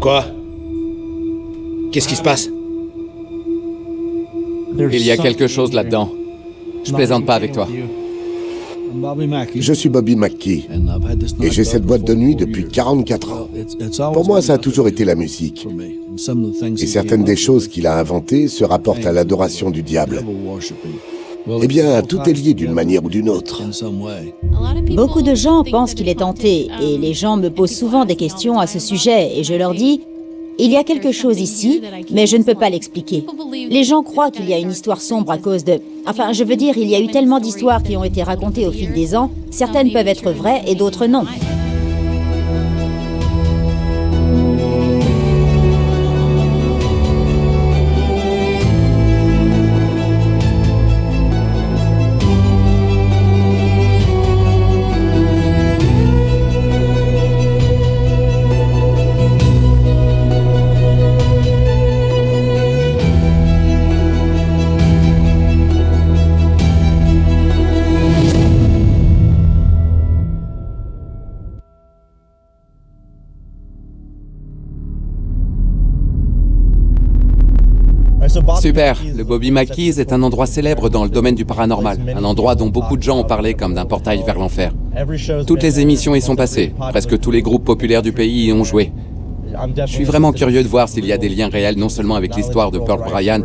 Quoi? Qu'est-ce qui se passe? Il y a quelque chose là-dedans. Je plaisante pas avec toi. Je suis Bobby McKee et j'ai cette boîte de nuit depuis 44 ans. Pour moi, ça a toujours été la musique. Et certaines des choses qu'il a inventées se rapportent à l'adoration du diable. Eh bien, tout est lié d'une manière ou d'une autre. Beaucoup de gens pensent qu'il est tenté, et les gens me posent souvent des questions à ce sujet, et je leur dis, il y a quelque chose ici, mais je ne peux pas l'expliquer. Les gens croient qu'il y a une histoire sombre à cause de... Enfin, je veux dire, il y a eu tellement d'histoires qui ont été racontées au fil des ans, certaines peuvent être vraies et d'autres non. Super, le Bobby McKee's est un endroit célèbre dans le domaine du paranormal, un endroit dont beaucoup de gens ont parlé comme d'un portail vers l'enfer. Toutes les émissions y sont passées, presque tous les groupes populaires du pays y ont joué. Je suis vraiment curieux de voir s'il y a des liens réels non seulement avec l'histoire de Pearl Bryan,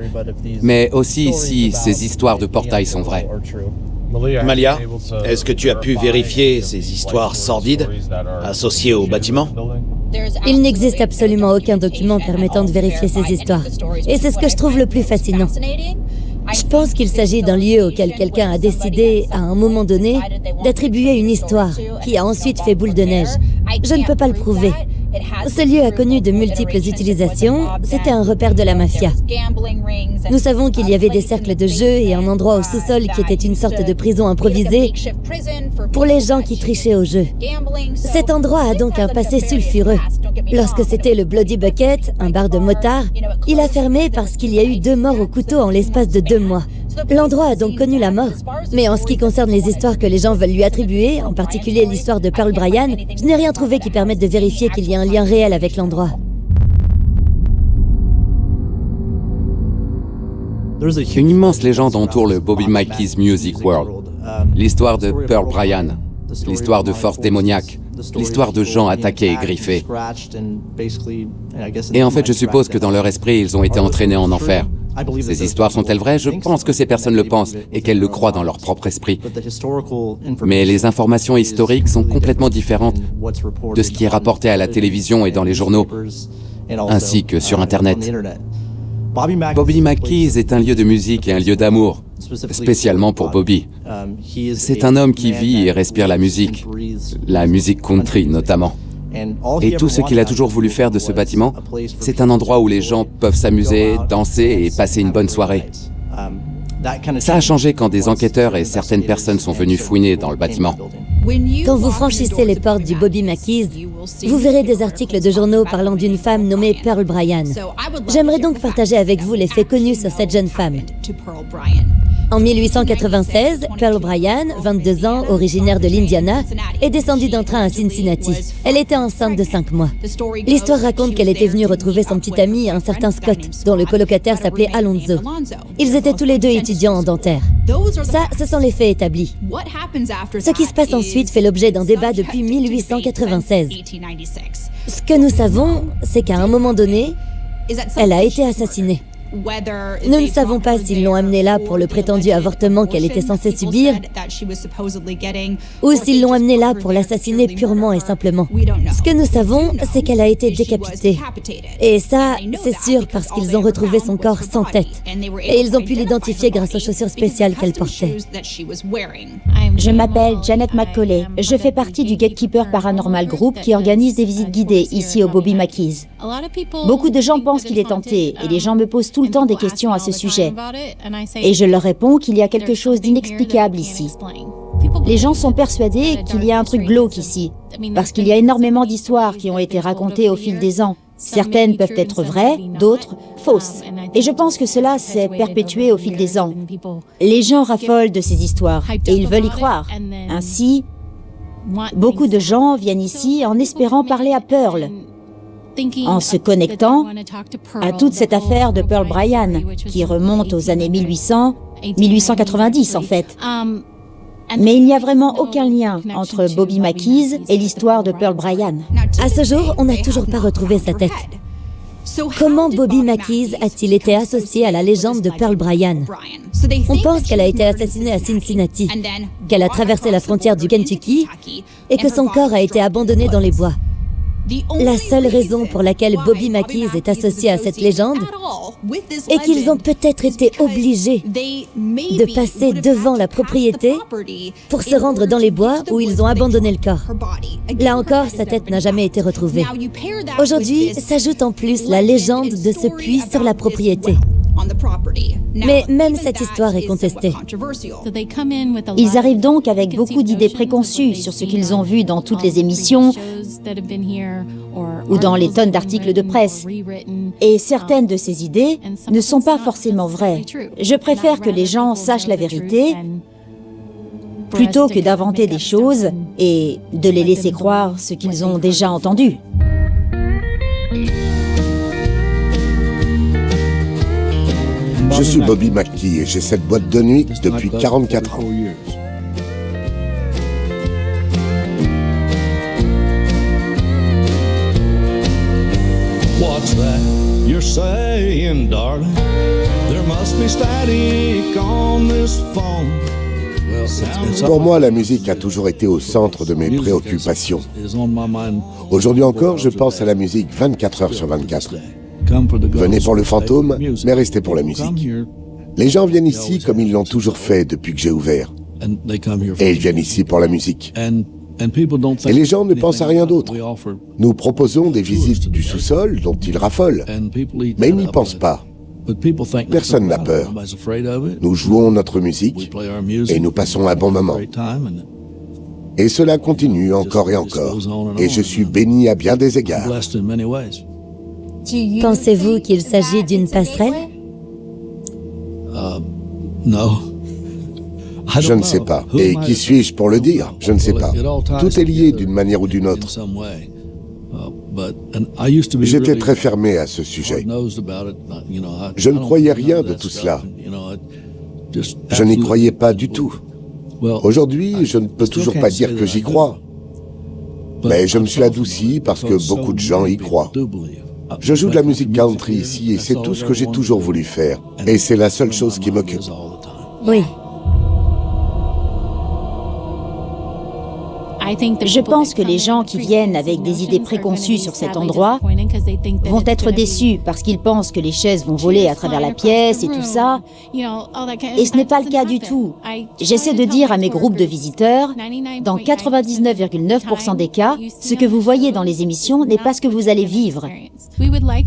mais aussi si ces histoires de portail sont vraies. Malia, est-ce que tu as pu vérifier ces histoires sordides associées au bâtiment? Il n'existe absolument aucun document permettant de vérifier ces histoires. Et c'est ce que je trouve le plus fascinant. Je pense qu'il s'agit d'un lieu auquel quelqu'un a décidé, à un moment donné, d'attribuer une histoire qui a ensuite fait boule de neige. Je ne peux pas le prouver. Ce lieu a connu de multiples utilisations, c'était un repère de la mafia. Nous savons qu'il y avait des cercles de jeu et un endroit au sous-sol qui était une sorte de prison improvisée pour les gens qui trichaient au jeu. Cet endroit a donc un passé sulfureux. Lorsque c'était le Bloody Bucket, un bar de motards, il a fermé parce qu'il y a eu 2 morts au couteau en l'espace de 2 mois. L'endroit a donc connu la mort. Mais en ce qui concerne les histoires que les gens veulent lui attribuer, en particulier l'histoire de Pearl Bryan, je n'ai rien trouvé qui permette de vérifier qu'il y a un lien réel avec l'endroit. Une immense légende entoure le Bobby McKee's Music World. L'histoire de Pearl Bryan, l'histoire de forces démoniaques, l'histoire de gens attaqués et griffés. Et en fait, je suppose que dans leur esprit, ils ont été entraînés en enfer. Ces histoires sont-elles vraies? Je pense que ces personnes le pensent et qu'elles le croient dans leur propre esprit. Mais les informations historiques sont complètement différentes de ce qui est rapporté à la télévision et dans les journaux, ainsi que sur Internet. Bobby McKee's est un lieu de musique et un lieu d'amour, spécialement pour Bobby. C'est un homme qui vit et respire la musique country notamment. Et tout ce qu'il a toujours voulu faire de ce bâtiment, c'est un endroit où les gens peuvent s'amuser, danser et passer une bonne soirée. Ça a changé quand des enquêteurs et certaines personnes sont venus fouiner dans le bâtiment. Quand vous franchissez les portes du Bobby McKee's, vous verrez des articles de journaux parlant d'une femme nommée Pearl Bryan. J'aimerais donc partager avec vous les faits connus sur cette jeune femme. En 1896, Pearl Bryan, 22 ans, originaire de l'Indiana, est descendue d'un train à Cincinnati. Elle était enceinte de 5 mois. L'histoire raconte qu'elle était venue retrouver son petit ami, un certain Scott, dont le colocataire s'appelait Alonzo. Ils étaient tous les deux étudiants en dentaire. Ça, ce sont les faits établis. Ce qui se passe ensuite fait l'objet d'un débat depuis 1896. Ce que nous savons, c'est qu'à un moment donné, elle a été assassinée. Nous ne savons pas s'ils l'ont amenée là pour le prétendu avortement qu'elle était censée subir ou s'ils l'ont amenée là pour l'assassiner purement et simplement. Ce que nous savons, c'est qu'elle a été décapitée. Et ça, c'est sûr parce qu'ils ont retrouvé son corps sans tête. Et ils ont pu l'identifier grâce aux chaussures spéciales qu'elle portait. Je m'appelle Janet McCauley. Je fais partie du Gatekeeper Paranormal Group qui organise des visites guidées ici au Bobby McKee's. Beaucoup de gens pensent qu'il est tenté et les gens me posent tout le temps des questions à ce sujet. Et je leur réponds qu'il y a quelque chose d'inexplicable ici. Les gens sont persuadés qu'il y a un truc glauque ici, parce qu'il y a énormément d'histoires qui ont été racontées au fil des ans. Certaines peuvent être vraies, d'autres fausses. Et je pense que cela s'est perpétué au fil des ans. Les gens raffolent de ces histoires et ils veulent y croire. Ainsi, beaucoup de gens viennent ici en espérant parler à Pearl. en se connectant à toute cette affaire de Pearl Bryan, qui remonte aux années 1890 en fait. Mais il n'y a vraiment aucun lien entre Bobby Mackey's et l'histoire de Pearl Bryan. À ce jour, on n'a toujours pas retrouvé sa tête. Comment Bobby Mackey's a-t-il été associé à la légende de Pearl Bryan? On pense qu'elle a été assassinée à Cincinnati, qu'elle a traversé la frontière du Kentucky et que son corps a été abandonné dans les bois. La seule raison pour laquelle Bobby Mackey's est associé à cette légende est qu'ils ont peut-être été obligés de passer devant la propriété pour se rendre dans les bois où ils ont abandonné le corps. Là encore, sa tête n'a jamais été retrouvée. Aujourd'hui, s'ajoute en plus la légende de ce puits sur la propriété. Mais même cette histoire est contestée. Ils arrivent donc avec beaucoup d'idées préconçues sur ce qu'ils ont vu dans toutes les émissions ou dans les tonnes d'articles de presse. Et certaines de ces idées ne sont pas forcément vraies. Je préfère que les gens sachent la vérité plutôt que d'inventer des choses et de les laisser croire ce qu'ils ont déjà entendu. Je suis Bobby Mackey et j'ai cette boîte de nuit depuis 44 ans. What's that you're saying, darling? There must be static on this phone. Pour moi, la musique a toujours été au centre de mes préoccupations. Aujourd'hui encore, je pense à la musique 24 heures sur 24. Venez pour le fantôme, mais restez pour la musique. Les gens viennent ici comme ils l'ont toujours fait depuis que j'ai ouvert. Et ils viennent ici pour la musique. Et les gens ne pensent à rien d'autre. Nous proposons des visites du sous-sol dont ils raffolent, mais ils n'y pensent pas. Personne n'a peur. Nous jouons notre musique et nous passons un bon moment. Et cela continue encore et encore. Et je suis béni à bien des égards. Pensez-vous qu'il s'agit d'une passerelle? Je ne sais pas. Et qui suis-je pour le dire? Je ne sais pas. Tout est lié d'une manière ou d'une autre. J'étais très fermé à ce sujet. Je ne croyais rien de tout cela. Je n'y croyais pas du tout. Aujourd'hui, je ne peux toujours pas dire que j'y crois. Mais je me suis adouci parce que beaucoup de gens y croient. Je joue de la musique country ici et c'est tout ce que j'ai toujours voulu faire. Et c'est la seule chose qui m'occupe. Oui. Je pense que les gens qui viennent avec des idées préconçues sur cet endroit vont être déçus parce qu'ils pensent que les chaises vont voler à travers la pièce et tout ça. Et ce n'est pas le cas du tout. J'essaie de dire à mes groupes de visiteurs, dans 99,9% des cas, ce que vous voyez dans les émissions n'est pas ce que vous allez vivre.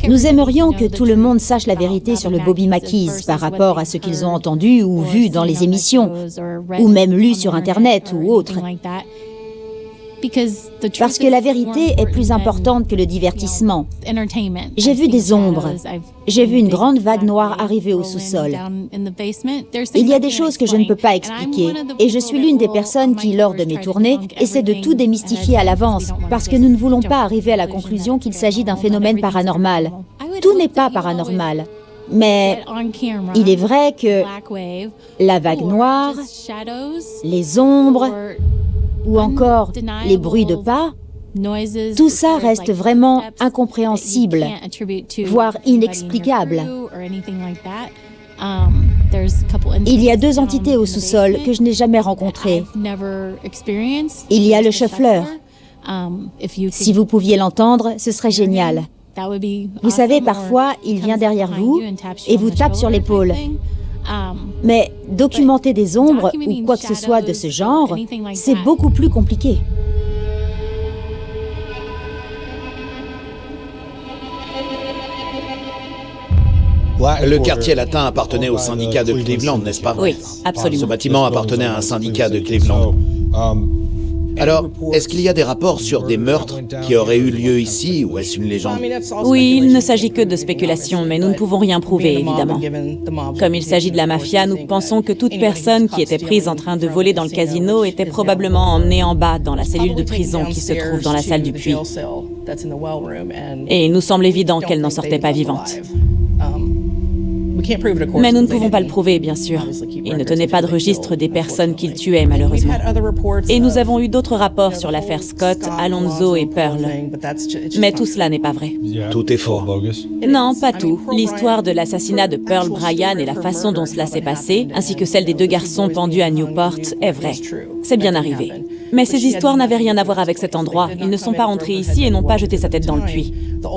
Nous aimerions que tout le monde sache la vérité sur le Bobby Mackey's par rapport à ce qu'ils ont entendu ou vu dans les émissions, ou même lu sur Internet ou autre. Parce que la vérité est plus importante que le divertissement. J'ai vu des ombres. J'ai vu une grande vague noire arriver au sous-sol. Il y a des choses que je ne peux pas expliquer. Et je suis l'une des personnes qui, lors de mes tournées, essaie de tout démystifier à l'avance, parce que nous ne voulons pas arriver à la conclusion qu'il s'agit d'un phénomène paranormal. Tout n'est pas paranormal. Mais il est vrai que la vague noire, les ombres, ou encore les bruits de pas, tout ça reste vraiment incompréhensible, voire inexplicable. Il y a deux entités au sous-sol que je n'ai jamais rencontrées. Il y a le shuffler. Si vous pouviez l'entendre, ce serait génial. Vous savez, parfois, il vient derrière vous et vous tape sur l'épaule. Mais documenter des ombres ou quoi que ce soit de ce genre, c'est beaucoup plus compliqué. Le quartier latin appartenait au syndicat de Cleveland, n'est-ce pas? Oui, absolument. Ce bâtiment appartenait à un syndicat de Cleveland. Alors, est-ce qu'il y a des rapports sur des meurtres qui auraient eu lieu ici, ou est-ce une légende? Oui, il ne s'agit que de spéculations, mais nous ne pouvons rien prouver, évidemment. Comme il s'agit de la mafia, nous pensons que toute personne qui était prise en train de voler dans le casino était probablement emmenée en bas, dans la cellule de prison qui se trouve dans la salle du puits. Et il nous semble évident qu'elle n'en sortait pas vivante. Mais nous ne pouvons pas le prouver, bien sûr. Il ne tenait pas de registre des personnes qu'il tuait, malheureusement. Et nous avons eu d'autres rapports sur l'affaire Scott, Alonzo et Pearl. Mais tout cela n'est pas vrai. Tout est faux. Non, pas tout. L'histoire de l'assassinat de Pearl Bryan et la façon dont cela s'est passé, ainsi que celle des 2 garçons pendus à Newport, est vraie. C'est bien arrivé. Mais ces histoires n'avaient rien à voir avec cet endroit. Ils ne sont pas entrés ici et n'ont pas jeté sa tête dans le puits.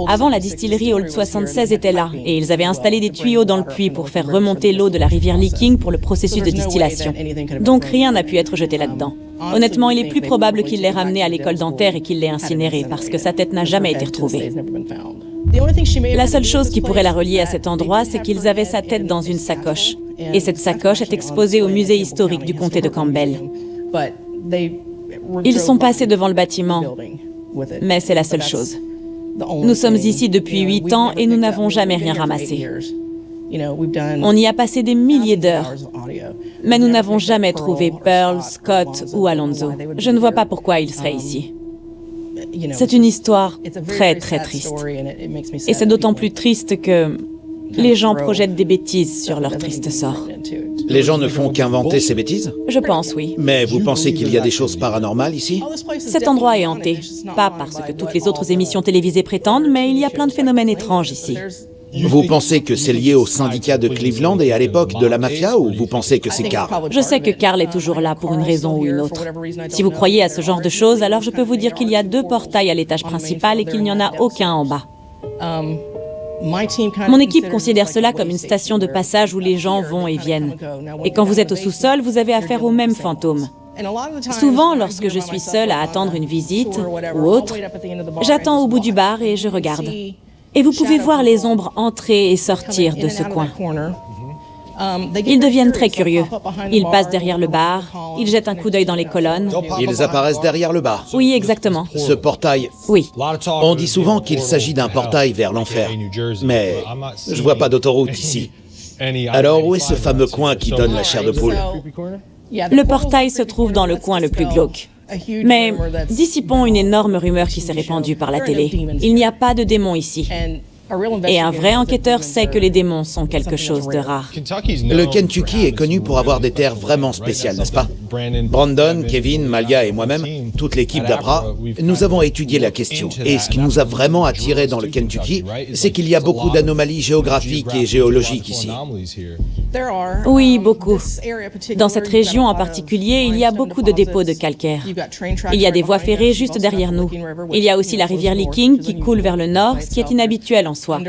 Avant, la distillerie Old 76 était là, et ils avaient installé des tuyaux dans le puits pour faire remonter l'eau de la rivière Licking pour le processus de distillation. Donc rien n'a pu être jeté là-dedans. Honnêtement, il est plus probable qu'il l'ait ramené à l'école dentaire et qu'il l'ait incinéré, parce que sa tête n'a jamais été retrouvée. La seule chose qui pourrait la relier à cet endroit, c'est qu'ils avaient sa tête dans une sacoche. Et cette sacoche est exposée au musée historique du comté de Campbell. Ils sont passés devant le bâtiment, mais c'est la seule chose. Nous sommes ici depuis 8 ans et nous n'avons jamais rien ramassé. On y a passé des milliers d'heures, mais nous n'avons jamais trouvé Pearl, Scott ou Alonzo. Je ne vois pas pourquoi ils seraient ici. C'est une histoire très, très triste. Et c'est d'autant plus triste que les gens projettent des bêtises sur leur triste sort. Les gens ne font qu'inventer ces bêtises? Je pense, oui. Mais vous pensez qu'il y a des choses paranormales ici? Cet endroit est hanté. Pas parce que toutes les autres émissions télévisées prétendent, mais il y a plein de phénomènes étranges ici. Vous pensez que c'est lié au syndicat de Cleveland et à l'époque de la mafia, ou vous pensez que c'est Carl? Je sais que Carl est toujours là pour une raison ou une autre. Si vous croyez à ce genre de choses, alors je peux vous dire qu'il y a 2 portails à l'étage principal et qu'il n'y en a aucun en bas. Mon équipe considère cela comme une station de passage où les gens vont et viennent. Et quand vous êtes au sous-sol, vous avez affaire aux mêmes fantômes. Souvent, lorsque je suis seule à attendre une visite ou autre, j'attends au bout du bar et je regarde. Et vous pouvez voir les ombres entrer et sortir de ce coin. Ils deviennent très curieux. Ils passent derrière le bar, ils jettent un coup d'œil dans les colonnes. Ils apparaissent derrière le bar. Oui, exactement. Ce portail, Oui. on dit souvent qu'il s'agit d'un portail vers l'enfer. Mais je vois pas d'autoroute ici. Alors où est ce fameux coin qui donne la chair de poule? Le portail se trouve dans le coin le plus glauque. Mais dissipons une énorme rumeur qui s'est répandue par la télé. Il n'y a pas de démons ici. Et un vrai enquêteur sait que les démons sont quelque chose de rare. Le Kentucky est connu pour avoir des terres vraiment spéciales, n'est-ce pas? Brandon, Kevin, Malia et moi-même, toute l'équipe d'APRA, nous avons étudié la question. Et ce qui nous a vraiment attirés dans le Kentucky, c'est qu'il y a beaucoup d'anomalies géographiques et géologiques ici. Oui, beaucoup. Dans cette région en particulier, il y a beaucoup de dépôts de calcaire. Il y a des voies ferrées juste derrière nous. Il y a aussi la rivière Licking qui coule vers le nord, ce qui est inhabituel en soi.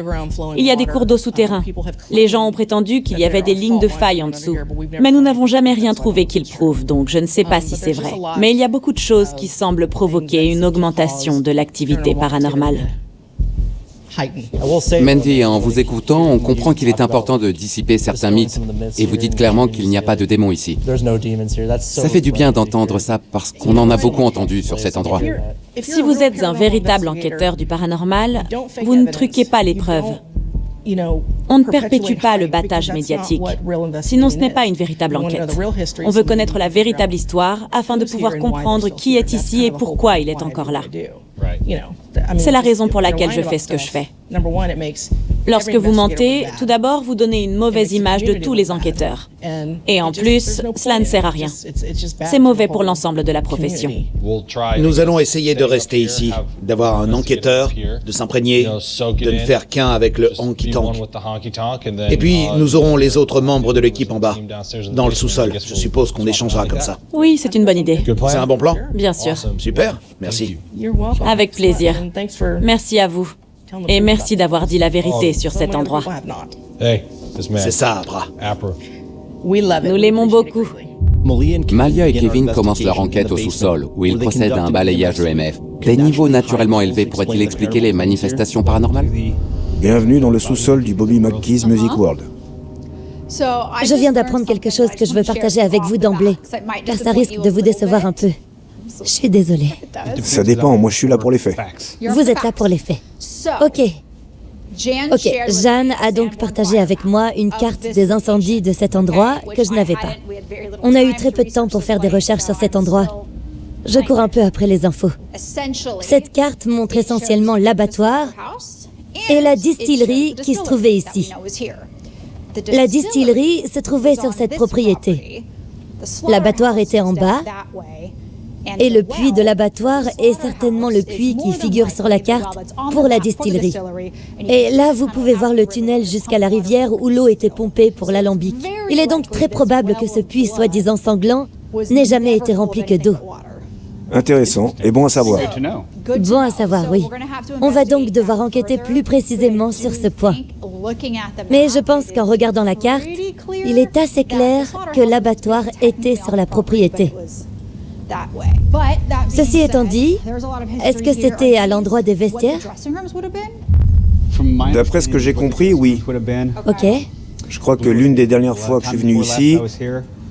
Il y a des cours d'eau souterrains. Les gens ont prétendu qu'il y avait des lignes de faille en dessous. Mais nous n'avons jamais rien trouvé qui le prouve, donc je ne sais pas si c'est vrai. Mais il y a beaucoup de choses qui semblent provoquer une augmentation de l'activité paranormale. Mandy, en vous écoutant, on comprend qu'il est important de dissiper certains mythes. Et vous dites clairement qu'il n'y a pas de démons ici. Ça fait du bien d'entendre ça parce qu'on en a beaucoup entendu sur cet endroit. Si vous êtes un véritable enquêteur du paranormal, vous ne truquez pas les preuves. On ne perpétue pas le battage médiatique. Sinon, ce n'est pas une véritable enquête. On veut connaître la véritable histoire afin de pouvoir comprendre qui est ici et pourquoi il est encore là. C'est la raison pour laquelle je fais ce que je fais. Lorsque vous mentez, tout d'abord, vous donnez une mauvaise image de tous les enquêteurs. Et en plus, cela ne sert à rien. C'est mauvais pour l'ensemble de la profession. Nous allons essayer de rester ici, d'avoir un enquêteur, de s'imprégner, de ne faire qu'un avec le honky-tonk. Et puis, nous aurons les autres membres de l'équipe en bas, dans le sous-sol. Je suppose qu'on échangera comme ça. Oui, c'est une bonne idée. C'est un bon plan? Bien sûr. Super, merci. Avec plaisir. Merci à vous. Et merci d'avoir dit la vérité sur cet endroit. C'est ça, Abra. Nous l'aimons beaucoup. Malia et Kevin commencent leur enquête au sous-sol, où ils procèdent à un balayage EMF. Des niveaux naturellement élevés pourraient-ils expliquer les manifestations paranormales? Bienvenue dans le sous-sol du Bobby McKee's Music World. Je viens d'apprendre quelque chose que je veux partager avec vous d'emblée, car ça risque de vous décevoir un peu. Je suis désolée. Ça dépend, moi je suis là pour les faits. Vous êtes là pour les faits. Ok, Jeanne a donc partagé avec moi une carte des incendies de cet endroit que je n'avais pas. On a eu très peu de temps pour faire des recherches sur cet endroit. Je cours un peu après les infos. Cette carte montre essentiellement l'abattoir et la distillerie qui se trouvait ici. La distillerie se trouvait sur cette propriété. L'abattoir était en bas, et le puits de l'abattoir est certainement le puits qui figure sur la carte pour la distillerie. Et là, vous pouvez voir le tunnel jusqu'à la rivière où l'eau était pompée pour l'alambic. Il est donc très probable que ce puits soi-disant sanglant n'ait jamais été rempli que d'eau. Intéressant et bon à savoir. Bon à savoir, oui. On va donc devoir enquêter plus précisément sur ce point. Mais je pense qu'en regardant la carte, il est assez clair que l'abattoir était sur la propriété. Ceci étant dit, est-ce que c'était à l'endroit des vestiaires? D'après ce que j'ai compris, oui. Ok. Je crois que l'une des dernières fois que je suis venu ici,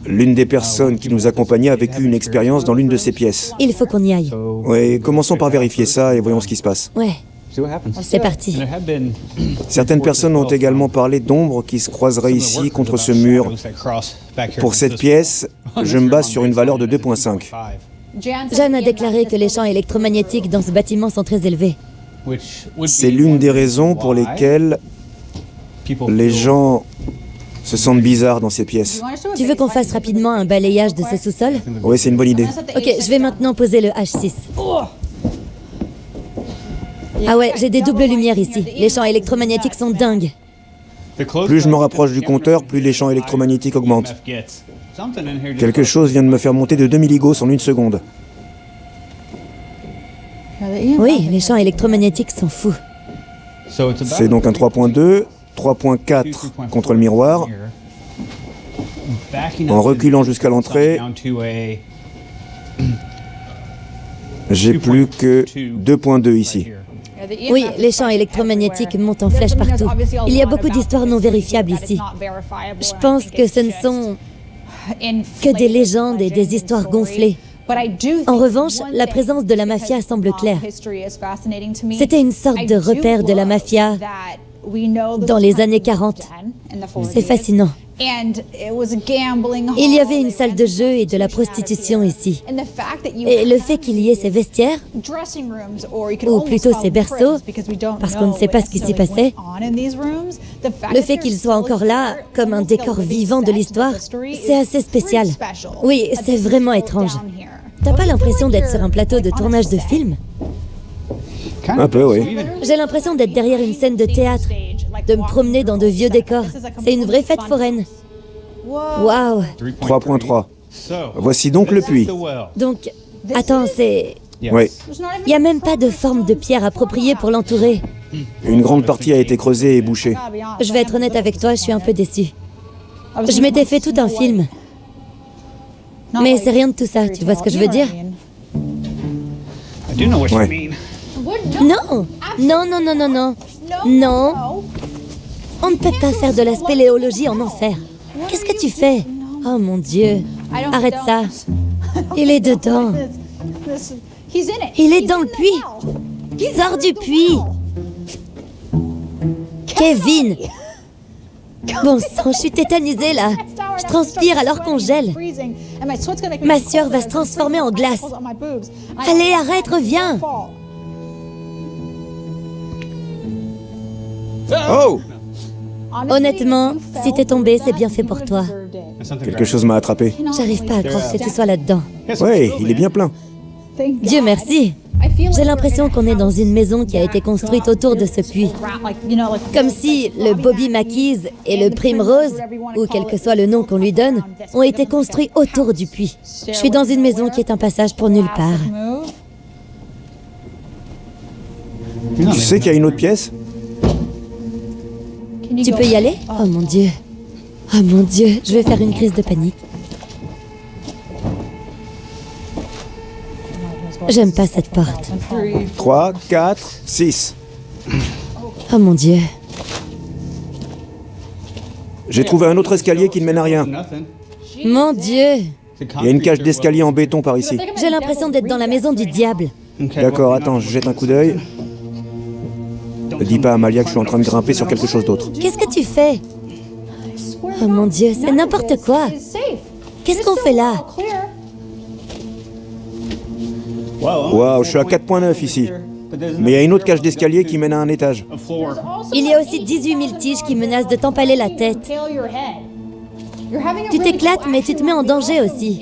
l'une des personnes qui nous accompagnait a vécu une expérience dans l'une de ces pièces. Il faut qu'on y aille. Oui, commençons par vérifier ça et voyons ce qui se passe. Ouais. C'est parti. Certaines personnes ont également parlé d'ombres qui se croiseraient ici contre ce mur. Pour cette pièce, je me base sur une valeur de 2.5. Jeanne a déclaré que les champs électromagnétiques dans ce bâtiment sont très élevés. C'est l'une des raisons pour lesquelles les gens se sentent bizarres dans ces pièces. Tu veux qu'on fasse rapidement un balayage de ce sous-sol? Oui, c'est une bonne idée. Ok, je vais maintenant poser le H6. Ah ouais, j'ai des doubles lumières ici. Les champs électromagnétiques sont dingues. Plus je me rapproche du compteur, plus les champs électromagnétiques augmentent. Quelque chose vient de me faire monter de 2 milligauss en 1 seconde. Oui, les champs électromagnétiques sont fous. C'est donc un 3.2, 3.4 contre le miroir. En reculant jusqu'à l'entrée, j'ai plus que 2.2 ici. Oui, les champs électromagnétiques montent en flèche partout. Il y a beaucoup d'histoires non vérifiables ici. Je pense que ce ne sont que des légendes et des histoires gonflées. En revanche, la présence de la mafia semble claire. C'était une sorte de repère de la mafia dans les années 40. C'est fascinant. Il y avait une salle de jeu et de la prostitution ici. Et le fait qu'il y ait ces vestiaires, ou plutôt ces berceaux, parce qu'on ne sait pas ce qui s'y passait, le fait qu'ils soient encore là, comme un décor vivant de l'histoire, c'est assez spécial. Oui, c'est vraiment étrange. T'as pas l'impression d'être sur un plateau de tournage de film? Un peu, oui. J'ai l'impression d'être derrière une scène de théâtre, de me promener dans de vieux décors. C'est une vraie fête foraine. Waouh! 3.3. Voici donc le puits. Donc, attends, c'est... Oui. Il n'y a même pas de forme de pierre appropriée pour l'entourer. Une grande partie a été creusée et bouchée. Je vais être honnête avec toi, je suis un peu déçue. Je m'étais fait tout un film. Mais c'est rien de tout ça, tu vois ce que je veux dire? Ouais. Non! Non, non, non, non, non. Non! On ne peut pas faire de la spéléologie en enfer. Qu'est-ce que tu fais? Oh mon Dieu! Arrête ça! Il est dedans! Il est dans le puits! Sors du puits! Kevin! Bon sang, je suis tétanisée là! Je transpire alors qu'on gèle. Ma sueur va se transformer en glace. Allez, arrête, reviens! Oh! Honnêtement, si t'es tombé, c'est bien fait pour toi. Quelque chose m'a attrapé. J'arrive pas à croire que tu sois là-dedans. Ouais, il est bien plein. Dieu merci! J'ai l'impression qu'on est dans une maison qui a été construite autour de ce puits. Comme si le Bobby Mackey's et le Primrose, ou quel que soit le nom qu'on lui donne, ont été construits autour du puits. Je suis dans une maison qui est un passage pour nulle part. Tu sais qu'il y a une autre pièce? Tu peux y aller? Oh mon Dieu! Oh mon Dieu, je vais faire une crise de panique. J'aime pas cette porte. 3, 4, 6. Oh mon Dieu. J'ai trouvé un autre escalier qui ne mène à rien. Mon Dieu! Il y a une cage d'escalier en béton par ici. J'ai l'impression d'être dans la maison du diable. D'accord, attends, je jette un coup d'œil. Ne dis pas à Amalia que je suis en train de grimper sur quelque chose d'autre. Qu'est-ce que tu fais? Oh mon Dieu, c'est n'importe quoi. Qu'est-ce qu'on fait là? Waouh, je suis à 4.9 ici. Mais il y a une autre cage d'escalier qui mène à un étage. Il y a aussi 18 000 tiges qui menacent de t'empaler la tête. Tu t'éclates, mais tu te mets en danger aussi.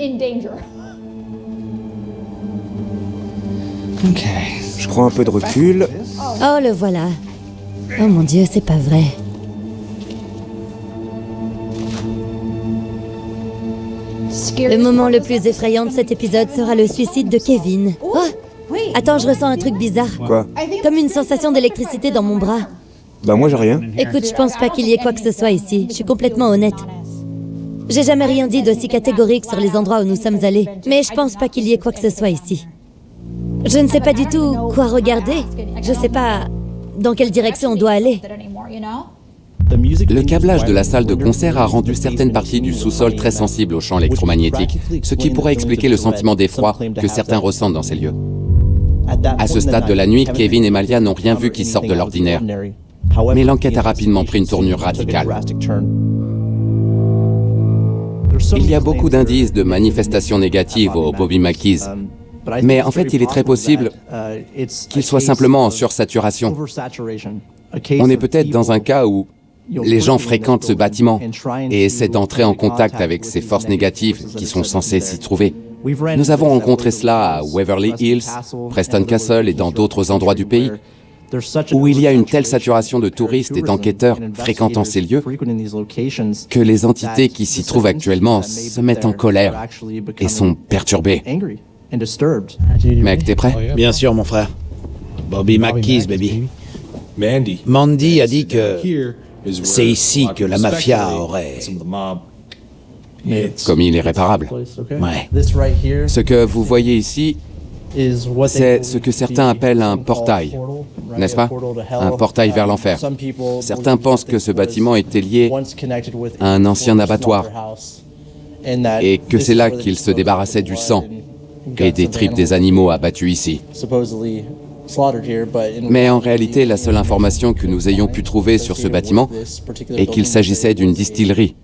Je prends un peu de recul. Oh, le voilà. Oh mon Dieu, c'est pas vrai. Le moment le plus effrayant de cet épisode sera le suicide de Kevin. Oh! Attends, je ressens un truc bizarre. Quoi? Comme une sensation d'électricité dans mon bras. Bah moi j'ai rien. Écoute, je pense pas qu'il y ait quoi que ce soit ici. Je suis complètement honnête. J'ai jamais rien dit d'aussi catégorique sur les endroits où nous sommes allés. Mais je pense pas qu'il y ait quoi que ce soit ici. Je ne sais pas du tout quoi regarder. Je sais pas dans quelle direction on doit aller. Le câblage de la salle de concert a rendu certaines parties du sous-sol très sensibles aux champs électromagnétiques, ce qui pourrait expliquer le sentiment d'effroi que certains ressentent dans ces lieux. À ce stade de la nuit, Kevin et Malia n'ont rien vu qui sorte de l'ordinaire. Mais l'enquête a rapidement pris une tournure radicale. Il y a beaucoup d'indices de manifestations négatives au Bobby Mackey's. Mais en fait, il est très possible qu'il soit simplement en sursaturation. On est peut-être dans un cas où les gens fréquentent ce bâtiment et essaient d'entrer en contact avec ces forces négatives qui sont censées s'y trouver. Nous avons rencontré cela à Waverly Hills, Preston Castle et dans d'autres endroits du pays, où il y a une telle saturation de touristes et d'enquêteurs fréquentant ces lieux que les entités qui s'y trouvent actuellement se mettent en colère et sont perturbées. Mec, t'es prêt? Bien sûr, mon frère. Bobby Mackey's, baby. Mandy a dit que c'est ici que la mafia aurait... Commis l'irréparable. Ouais. Ce que vous voyez ici, c'est ce que certains appellent un portail, n'est-ce pas? Un portail vers l'enfer. Certains pensent que ce bâtiment était lié à un ancien abattoir et que c'est là qu'ils se débarrassaient du sang et des tripes des animaux abattus ici. Mais en réalité, la seule information que nous ayons pu trouver sur ce bâtiment est qu'il s'agissait d'une distillerie,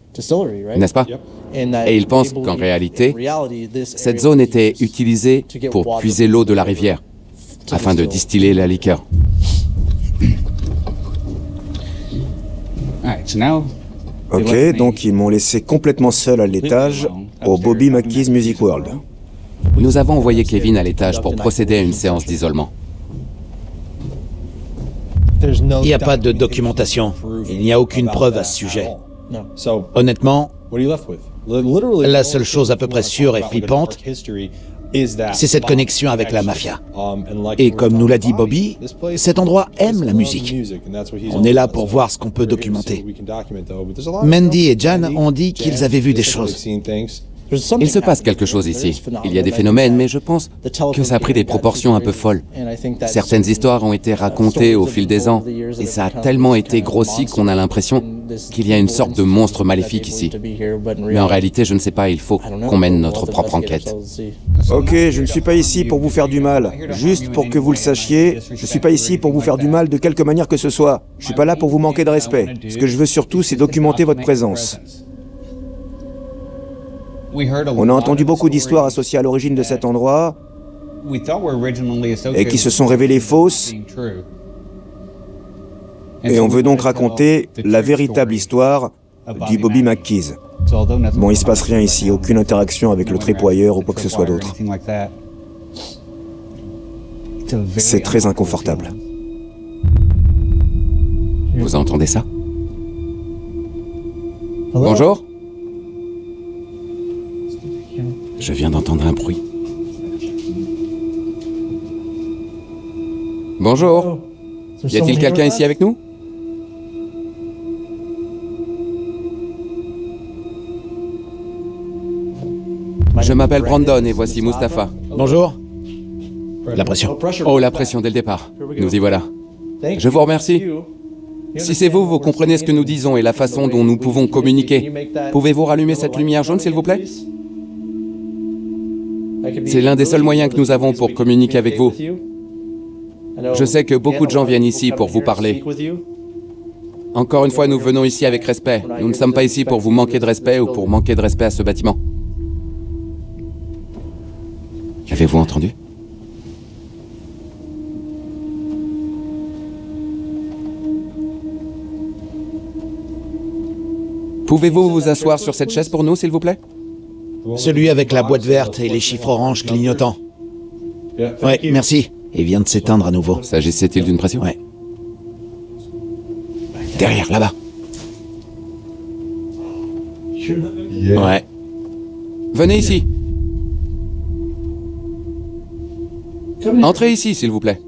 n'est-ce pas? Et ils pensent qu'en réalité, cette zone était utilisée pour puiser l'eau de la rivière, afin de distiller la liqueur. Ok, donc ils m'ont laissé complètement seul à l'étage, au Bobby Mackey's Music World. Nous avons envoyé Kevin à l'étage pour procéder à une séance d'isolement. Il n'y a pas de documentation. Il n'y a aucune preuve à ce sujet. Honnêtement, la seule chose à peu près sûre et flippante, c'est cette connexion avec la mafia. Et comme nous l'a dit Bobby, cet endroit aime la musique. On est là pour voir ce qu'on peut documenter. Mandy et Jan ont dit qu'ils avaient vu des choses. Il se passe quelque chose ici. Il y a des phénomènes, mais je pense que ça a pris des proportions un peu folles. Certaines histoires ont été racontées au fil des ans, et ça a tellement été grossi qu'on a l'impression qu'il y a une sorte de monstre maléfique ici. Mais en réalité, je ne sais pas, il faut qu'on mène notre propre enquête. Ok, je ne suis pas ici pour vous faire du mal. Juste pour que vous le sachiez, je ne suis pas ici pour vous faire du mal de quelque manière que ce soit. Je ne suis pas là pour vous manquer de respect. Ce que je veux surtout, c'est documenter votre présence. On a entendu beaucoup d'histoires associées à l'origine de cet endroit et qui se sont révélées fausses. Et on veut donc raconter la véritable histoire du Bobby Mackey's. Bon, il se passe rien ici, aucune interaction avec le trépoyeur ou quoi que ce soit d'autre. C'est très inconfortable. Vous entendez ça? Bonjour? Je viens d'entendre un bruit. Bonjour. Y a-t-il quelqu'un ici avec nous? Je m'appelle Brandon et voici Mustapha. Bonjour. La pression. Oh, la pression dès le départ. Nous y voilà. Je vous remercie. Si c'est vous, vous comprenez ce que nous disons et la façon dont nous pouvons communiquer. Pouvez-vous rallumer cette lumière jaune, s'il vous plaît? C'est l'un des seuls moyens que nous avons pour communiquer avec vous. Je sais que beaucoup de gens viennent ici pour vous parler. Encore une fois, nous venons ici avec respect. Nous ne sommes pas ici pour vous manquer de respect ou pour manquer de respect à ce bâtiment. Avez-vous entendu? Pouvez-vous vous asseoir sur cette chaise pour nous, s'il vous plaît? Celui avec la boîte verte et les chiffres orange clignotants. Ouais, merci. Il vient de s'éteindre à nouveau. S'agissait-il d'une pression? Ouais. Derrière, là-bas. Ouais. Venez ici. Entrez ici, s'il vous plaît.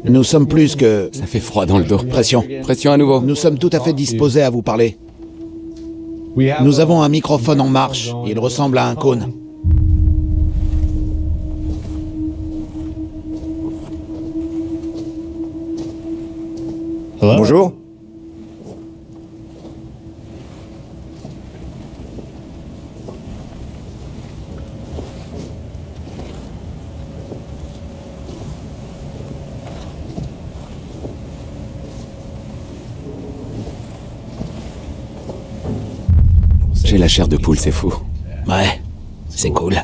Nous sommes plus que... Ça fait froid dans le dos. Pression. Pression à nouveau. Nous sommes tout à fait disposés à vous parler. Nous avons un microphone en marche. Il ressemble à un cône. Bonjour. J'ai la chair de poule, c'est fou. Ouais, c'est cool.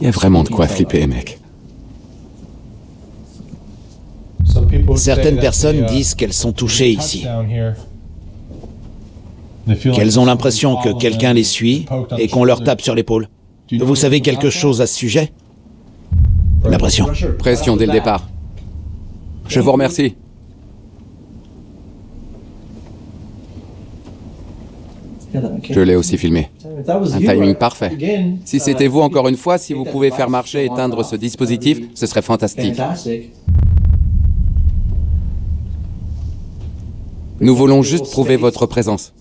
Il y a vraiment de quoi flipper, mec. Certaines personnes disent qu'elles sont touchées ici. Qu'elles ont l'impression que quelqu'un les suit et qu'on leur tape sur l'épaule. Vous savez quelque chose à ce sujet? La pression. Pression dès le départ. Je vous remercie. Je l'ai aussi filmé. Un timing parfait. Si c'était vous encore une fois, si vous pouvez faire marcher et éteindre ce dispositif, ce serait fantastique. Nous voulons juste prouver votre présence.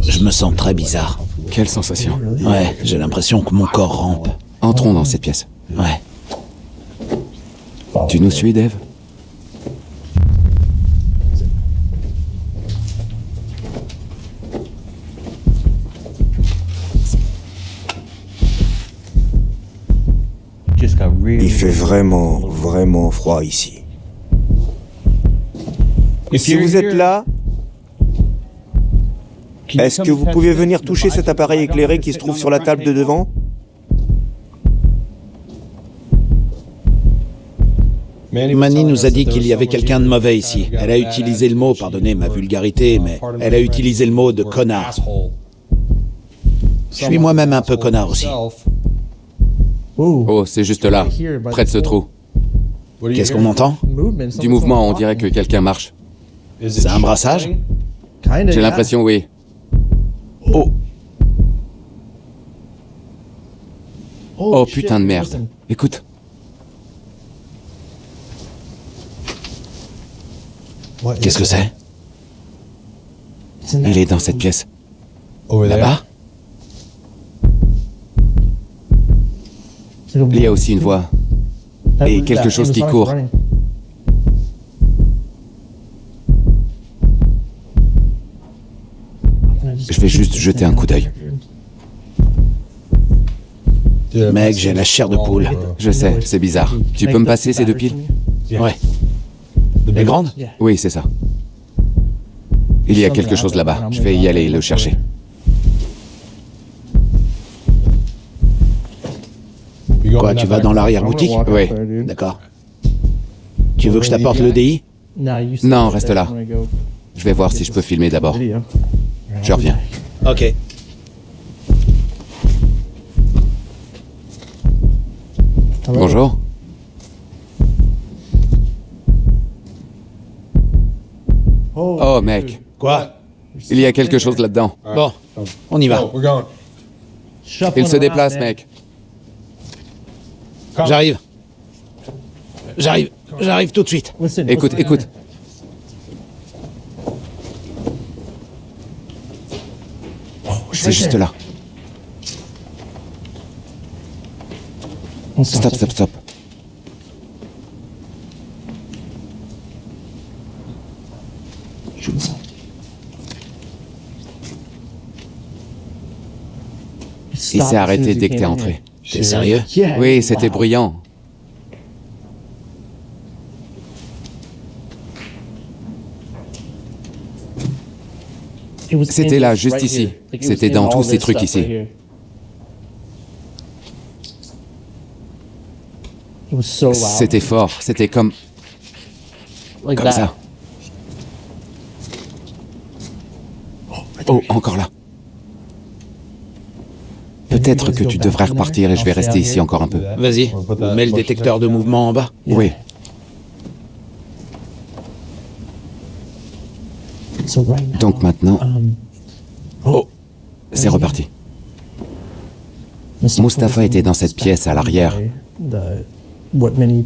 Je me sens très bizarre. Quelle sensation. Ouais, j'ai l'impression que mon corps rampe. Entrons dans cette pièce. Ouais. Tu nous suis, Dave? Il fait vraiment froid ici. Si vous êtes là, est-ce que vous pouvez venir toucher cet appareil éclairé qui se trouve sur la table de devant? Manny nous a dit qu'il y avait quelqu'un de mauvais ici. Elle a utilisé le mot, pardonnez ma vulgarité, mais elle a utilisé le mot de connard. Je suis moi-même un peu connard aussi. Oh, c'est juste là, près de ce trou. Qu'est-ce qu'on entend? Du mouvement, on dirait que quelqu'un marche. C'est un brassage? J'ai l'impression, oui. Oh! Oh putain de merde. Écoute. Qu'est-ce que c'est? Il est dans cette pièce. Là-bas? Il y a aussi une voix. Et quelque chose qui court. Je vais juste jeter un coup d'œil. Mec, j'ai la chair de poule. Je sais, c'est bizarre. Tu peux me passer ces deux piles? Ouais. Les grandes? Oui, c'est ça. Il y a quelque chose là-bas. Je vais y aller le chercher. Quoi, tu vas dans l'arrière-boutique? Oui. D'accord. Tu veux que je t'apporte le DI? Non, reste là. Je vais voir si je peux filmer d'abord. Je reviens. Ok. Bonjour. Oh, mec. Quoi? Il y a quelque chose là-dedans. Bon, on y va. Il se déplace, mec. J'arrive. J'arrive tout de suite. Écoute, écoute. C'est juste là. Stop, stop, stop. Il s'est arrêté dès que t'es entré. T'es sérieux? Oui, c'était bruyant. C'était là, juste ici. C'était dans tous ces trucs ici. C'était fort, c'était comme ça. Oh, encore là. Peut-être que tu devrais repartir et je vais rester ici encore un peu. Vas-y, on met le détecteur de mouvement en bas. Oui. Donc maintenant... Oh, c'est reparti. Mustapha était dans cette pièce à l'arrière,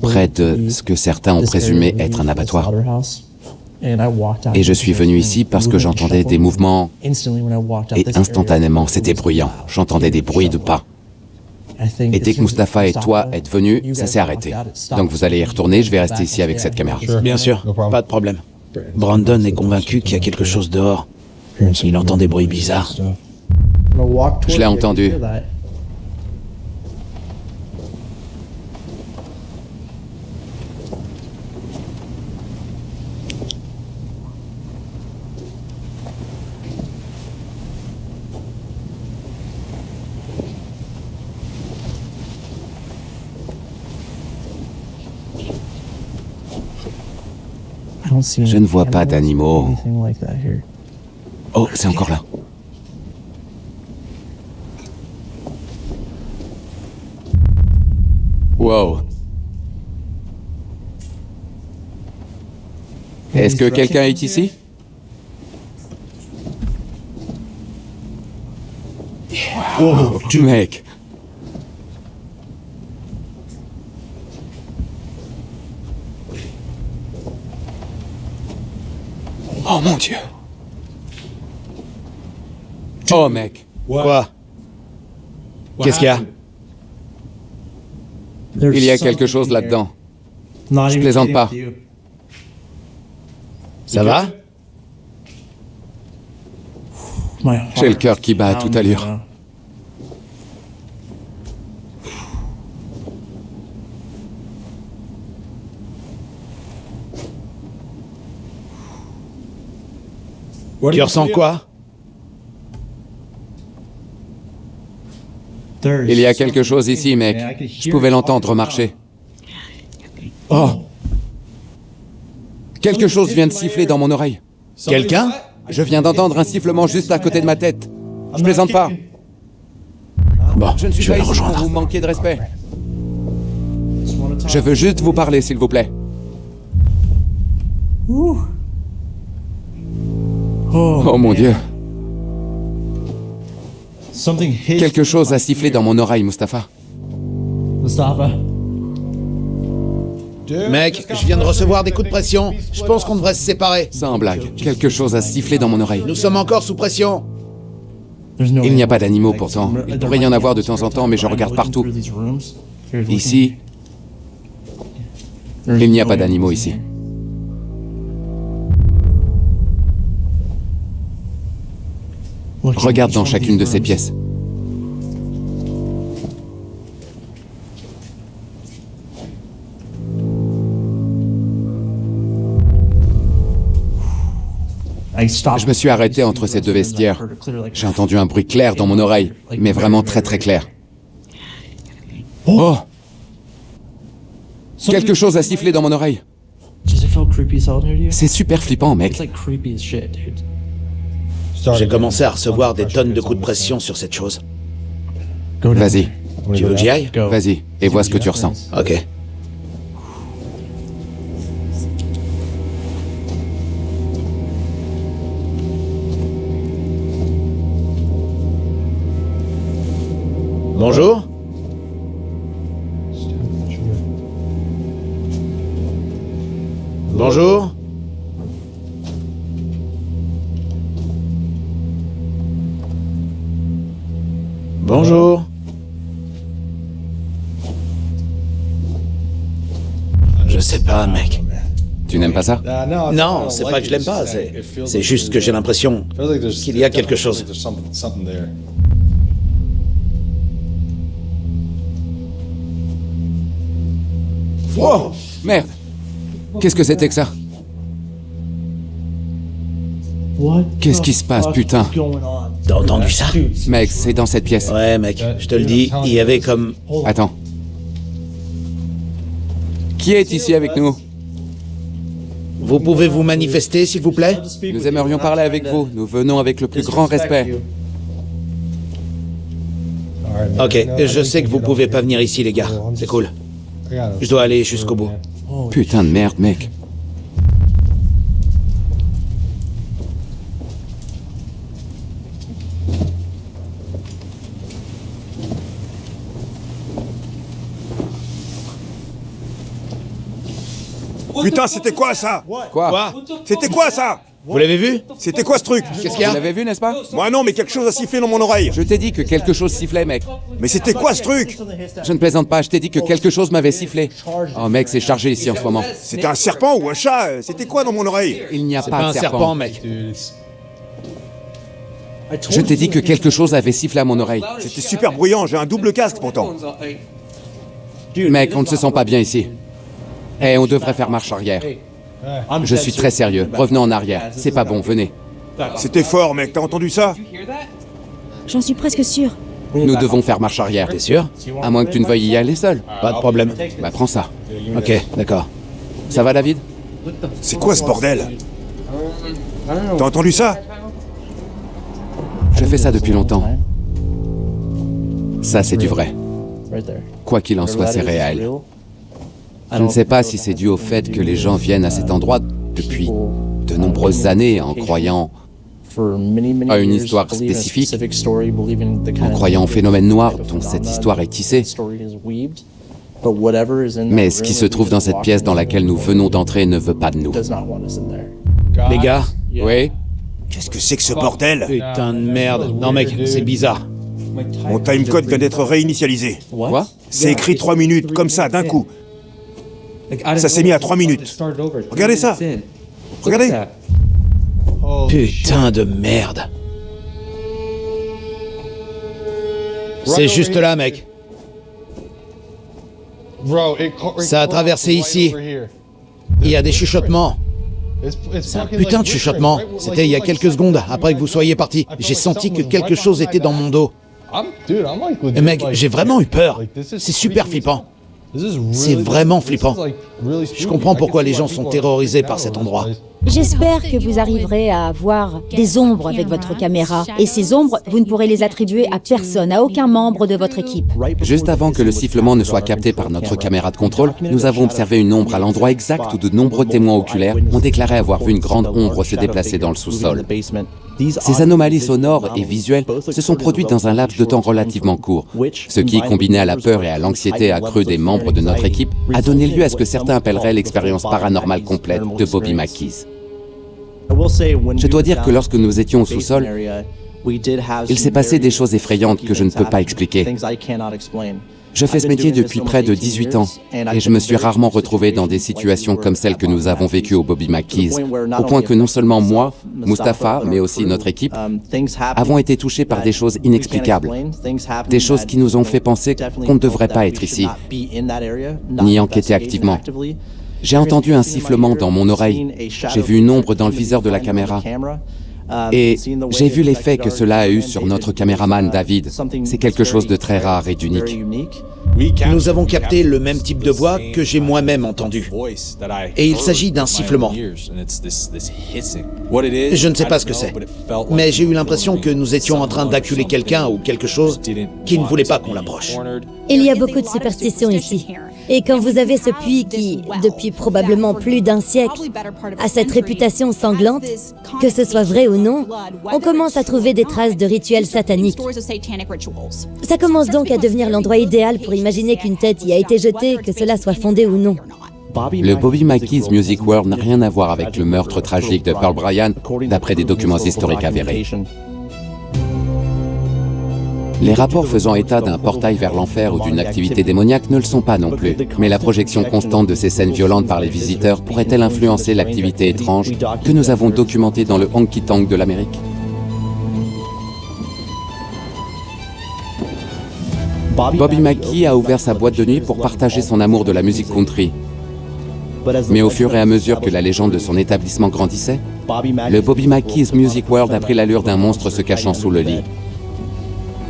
près de ce que certains ont présumé être un abattoir. Et je suis venu ici parce que j'entendais des mouvements et instantanément, c'était bruyant. J'entendais des bruits de pas. Et dès que Mustapha et toi êtes venus, ça s'est arrêté. Donc vous allez y retourner, je vais rester ici avec cette caméra. Bien sûr, pas de problème. Brandon est convaincu qu'il y a quelque chose dehors. Il entend des bruits bizarres. Je l'ai entendu. Je ne vois pas d'animaux. Oh, c'est encore là. Wow. Est-ce que quelqu'un est ici? Wow, mec. Oh mon Dieu. Oh mec. Quoi? Qu'est-ce qu'il y a? Il y a quelque chose là-dedans. Je plaisante pas. Ça va? J'ai le cœur qui bat à toute allure. Tu ressens quoi? Il y a quelque chose ici, mec. Je pouvais l'entendre marcher. Oh! Quelque chose vient de siffler dans mon oreille. Quelqu'un? Je viens d'entendre un sifflement juste à côté de ma tête. Je plaisante pas. Bon, Je ne suis je vais pas le ici pour rejoindre. vous manquer de respect. Je veux juste vous parler, s'il vous plaît. Oh mon Dieu. Quelque chose a sifflé dans mon oreille, Mustapha. Mec, je viens de recevoir des coups de pression. Je pense qu'on devrait se séparer. Sans blague, quelque chose a sifflé dans mon oreille. Nous sommes encore sous pression. Il n'y a pas d'animaux pourtant. Il pourrait y en avoir de temps en temps, mais je regarde partout. Ici, il n'y a pas d'animaux ici. Regarde dans chacune de ces pièces. Je me suis arrêté entre ces deux vestiaires. J'ai entendu un bruit clair dans mon oreille, mais vraiment très très clair. Oh! Quelque chose a sifflé dans mon oreille. C'est super flippant, mec. J'ai commencé à recevoir des tonnes de coups de pression sur cette chose. Vas-y, Tu veux que j'y aille? vas-y, et vois ce que tu ressens. Ok. Bonjour. Bonjour. Bonjour. Je sais pas, mec. Tu n'aimes pas ça? Non, c'est pas que je l'aime pas, c'est juste que j'ai l'impression qu'il y a quelque chose. Oh! Merde! Qu'est-ce que c'était que ça? Qu'est-ce qui se passe, putain? T'as entendu ça? Mec, c'est dans cette pièce. Ouais, mec, je te le dis, il y avait comme... Attends. Qui est ici avec nous? Vous pouvez vous manifester, s'il vous plaît? Nous aimerions parler avec vous. Nous venons avec le plus grand respect. Ok, je sais que vous pouvez pas venir ici, les gars. C'est cool. Je dois aller jusqu'au bout. Putain de merde, mec. Putain, c'était quoi ça? Quoi? C'était quoi ça? Vous l'avez vu? C'était quoi ce truc? Qu'est-ce qu'il y Vous a? l'avez vu, n'est-ce pas? Moi non, mais quelque chose a sifflé dans mon oreille. Je t'ai dit que quelque chose sifflait, mec. Mais c'était quoi ce truc? Je ne plaisante pas, je t'ai dit que quelque chose m'avait sifflé. Oh mec, c'est chargé ici en ce moment. C'était un serpent ou un chat? C'était quoi dans mon oreille? Il n'y a C'est pas pas de un serpent, serpent. mec. Je t'ai dit que quelque chose avait sifflé à mon oreille. C'était super bruyant, j'ai un double casque pourtant. Mec, on ne se sent pas bien ici. Eh, on devrait faire marche arrière. Je suis très sérieux. Revenez en arrière. C'est pas bon, venez. C'était fort, mec, t'as entendu ça? J'en suis presque sûre. Nous devons faire marche arrière. T'es sûr? À moins que tu ne veuilles y aller seul. Pas de problème. Bah prends ça. Ok, d'accord. Ça va, David? C'est quoi ce bordel? T'as entendu ça? Je fais ça depuis longtemps. Ça, c'est du vrai. Quoi qu'il en soit, c'est réel. Je ne sais pas si c'est dû au fait que les gens viennent à cet endroit depuis de nombreuses années en croyant à une histoire spécifique, en croyant au phénomène noir dont cette histoire est tissée. Mais ce qui se trouve dans cette pièce dans laquelle nous venons d'entrer ne veut pas de nous. Les gars? Oui? Qu'est-ce que c'est que ce bordel? Putain de merde. Non, mec, c'est bizarre. Mon timecode vient d'être réinitialisé. Quoi? C'est écrit 3 minutes, comme ça, d'un coup. Ça s'est mis à 3 minutes. Regardez ça. Regardez. Putain de merde. C'est juste là, mec. Ça a traversé ici. Il y a des chuchotements. C'est un putain de chuchotement. C'était il y a quelques secondes, après que vous soyez parti. J'ai senti que quelque chose était dans mon dos. Et mec, j'ai vraiment eu peur. C'est super flippant. C'est vraiment flippant. Je comprends pourquoi les gens sont terrorisés par cet endroit. J'espère que vous arriverez à voir des ombres avec votre caméra. Et ces ombres, vous ne pourrez les attribuer à personne, à aucun membre de votre équipe. Juste avant que le sifflement ne soit capté par notre caméra de contrôle, nous avons observé une ombre à l'endroit exact où de nombreux témoins oculaires ont déclaré avoir vu une grande ombre se déplacer dans le sous-sol. Ces anomalies sonores et visuelles se sont produites dans un laps de temps relativement court, ce qui, combiné à la peur et à l'anxiété accrue des membres de notre équipe, a donné lieu à ce que certains appelleraient l'expérience paranormale complète de Bobby McKees. Je dois dire que lorsque nous étions au sous-sol, il s'est passé des choses effrayantes que je ne peux pas expliquer. Je fais ce métier depuis près de 18 ans et je me suis rarement retrouvé dans des situations comme celles que nous avons vécues au Bobby McKees, au point que non seulement moi, Mustapha, mais aussi notre équipe, avons été touchés par des choses inexplicables, des choses qui nous ont fait penser qu'on ne devrait pas être ici, ni enquêter activement. J'ai entendu un sifflement dans mon oreille, j'ai vu une ombre dans le viseur de la caméra. Et j'ai vu l'effet que cela a eu sur notre caméraman David. C'est quelque chose de très rare et d'unique. Nous avons capté le même type de voix que j'ai moi-même entendu. Et il s'agit d'un sifflement. Je ne sais pas ce que c'est, mais j'ai eu l'impression que nous étions en train d'acculer quelqu'un ou quelque chose qui ne voulait pas qu'on l'approche. Il y a beaucoup de superstitions ici. Et quand vous avez ce puits qui, depuis probablement plus d'un siècle, a cette réputation sanglante, que ce soit vrai ou non, on commence à trouver des traces de rituels sataniques. Ça commence donc à devenir l'endroit idéal pour imaginer qu'une tête y a été jetée, que cela soit fondé ou non. Le Bobby McKees Music World n'a rien à voir avec le meurtre tragique de Pearl Bryan, d'après des documents historiques avérés. Les rapports faisant état d'un portail vers l'enfer ou d'une activité démoniaque ne le sont pas non plus. Mais la projection constante de ces scènes violentes par les visiteurs pourrait-elle influencer l'activité étrange que nous avons documentée dans le honky tonk de l'Amérique? Bobby McKee a ouvert sa boîte de nuit pour partager son amour de la musique country. Mais au fur et à mesure que la légende de son établissement grandissait, le Bobby McKees Music World a pris l'allure d'un monstre se cachant sous le lit.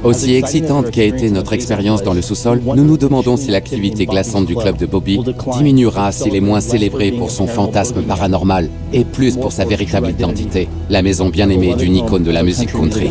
Aussi excitante qu'a été notre expérience dans le sous-sol, nous nous demandons si l'activité glaçante du club de Bobby diminuera s'il est moins célébré pour son fantasme paranormal et plus pour sa véritable identité, la maison bien-aimée d'une icône de la musique country.